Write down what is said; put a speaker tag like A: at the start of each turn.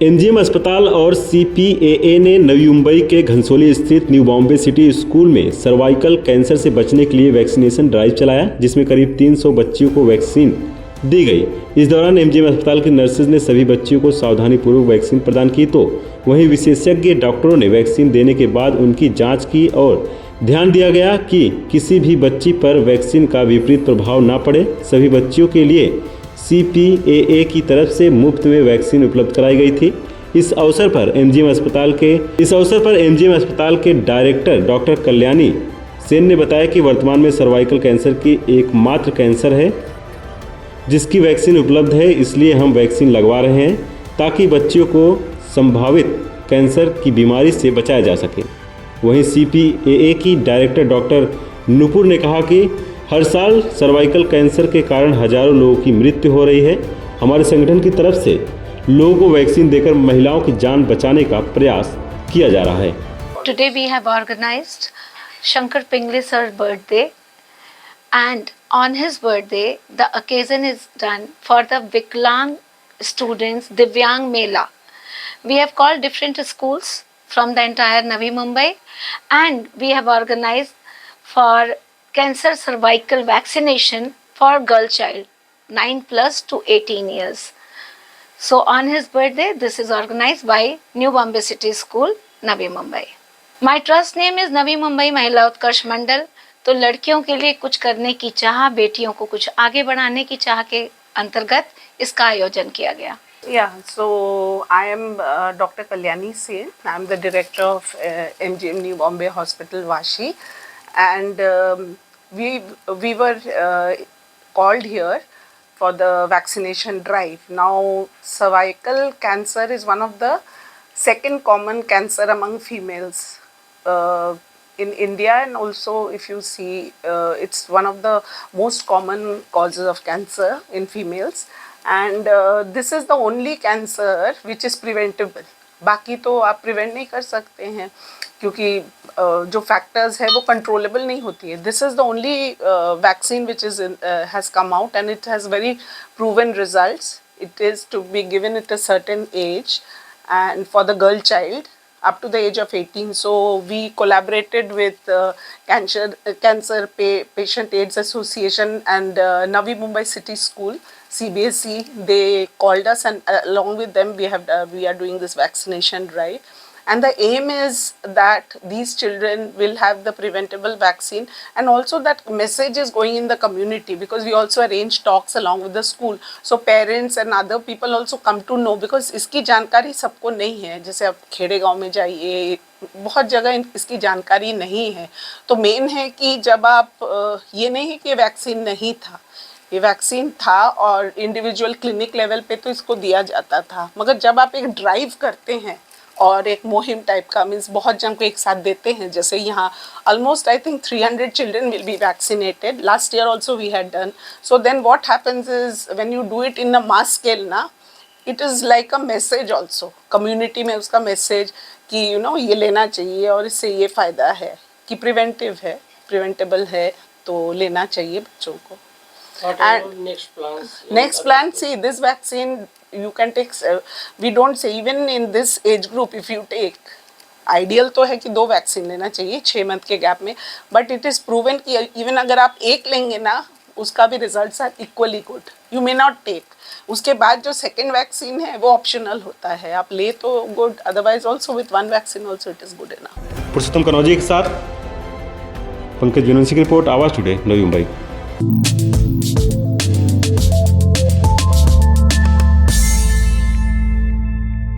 A: MGM अस्पताल और सीपीएए ने नवी मुंबई के घनसोली स्थित न्यू बॉम्बे सिटी स्कूल में सर्वाइकल कैंसर से बचने के लिए वैक्सीनेशन ड्राइव चलाया, जिसमें करीब 300 बच्चियों को वैक्सीन दी गई। इस दौरान एमजीएम अस्पताल के नर्सेज ने सभी बच्चियों को सावधानीपूर्वक वैक्सीन प्रदान की, तो वहीं विशेषज्ञ डॉक्टरों ने वैक्सीन देने के बाद उनकी जाँच की और ध्यान दिया गया कि किसी भी बच्ची पर वैक्सीन का विपरीत प्रभाव न पड़े। सभी बच्चियों के लिए सीपीएए की तरफ से मुफ्त में वैक्सीन उपलब्ध कराई गई थी। इस अवसर पर एमजीएम अस्पताल के डायरेक्टर डॉक्टर कल्याणी सेन ने बताया कि वर्तमान में सर्वाइकल कैंसर की एकमात्र कैंसर है जिसकी वैक्सीन उपलब्ध है, इसलिए हम वैक्सीन लगवा रहे हैं ताकि बच्चियों को संभावित कैंसर की बीमारी से बचाया जा सके। वहीं सीपीएए की डायरेक्टर डॉक्टर नुपुर ने कहा कि हर साल सर्वाइकल कैंसर के कारण हजारों लोगों की मृत्यु हो रही है। हमारे संगठन की तरफ से लोगों को वैक्सीन देकर महिलाओं की जान बचाने का प्रयास किया जा रहा है।
B: Today we have organized Shankar Pingle sir's birthday, and on his birthday the occasion is done for the Viklang students Divyang Mela. We have called different schools from the entire Navi Mumbai, and we have organized for cancer cervical vaccination for girl child 9+ to 18 years. So on his birthday, this is organized by New Bombay City School, Navi Mumbai. My trust name is Navi Mumbai महिला उत्कर्ष मंडल। तो लड़कियों के लिए कुछ करने की चाह, बेटियों को कुछ आगे बढ़ाने की चाह के अंतर्गत इसका आयोजन किया गया।
C: Yeah, so I am Dr. Kalyani Sen. I am the director of MGM New Bombay Hospital, Vashi, and we were called here for the vaccination drive. Now, cervical cancer is one of the second common cancer among females in India, and also if you see, it's one of the most common causes of cancer in females. And this is the only cancer which is preventable. बाकी तो आप prevent नहीं कर सकते हैं क्योंकि जो factors है वो कंट्रोलेबल नहीं होती है. This is the only vaccine which is has come out and it has very proven results. It is to be given at a certain age and for the girl child up to the age of 18. So we collaborated with Cancer Patient AIDS Association and Navi Mumbai City School, CBSE. They called us, and along with them we are doing this vaccination drive. And the aim is that these children will have the preventable vaccine, and also that message is going in the community, because we also arrange talks along with the school. So parents and other people also come to know, because इसकी जानकारी सबको नहीं है. जैसे आप खेड़े गांव में जाइए, बहुत जगह इसकी जानकारी नहीं है. तो मेन है कि जब आप ये नहीं है कि वैक्सीन नहीं था, ये वैक्सीन था और इंडिविजुअल क्लिनिक लेवल पे तो इसको दिया जाता था. मगर जब आप एक ड्राइव करते हैं और एक मुहिम टाइप का, मीन्स बहुत जन को एक साथ देते हैं, जैसे यहाँ almost I think 300 children will be vaccinated. Last year also we had done. So then what happens is when you do it in a mass scale ना, it is like a message also community में, उसका message कि you know ये लेना चाहिए और इससे ये फ़ायदा है कि प्रिवेंटिव है, प्रिवेंटेबल है, तो लेना चाहिए बच्चों को.
D: And
C: next plan, see this vaccine you can take, we don't say even in this age group if you take, ideal तो है कि 2 वैक्सीन लेना चाहिए 6 मंथ के गैप में, बट इट इज़ प्रूवन कि इवन अगर आप एक लेंगे ना, उसका भी results are equally good. You may not take, उसके बाद जो सेकेंड वैक्सीन है वो ऑप्शनल होता है. आप ले तो good, otherwise also with 1 vaccine also it is good enough.
A: Purushottam Kanauji के साथ पंकज विनोंसी की रिपोर्ट, आवाज़ टुडे, नवी मुंबई.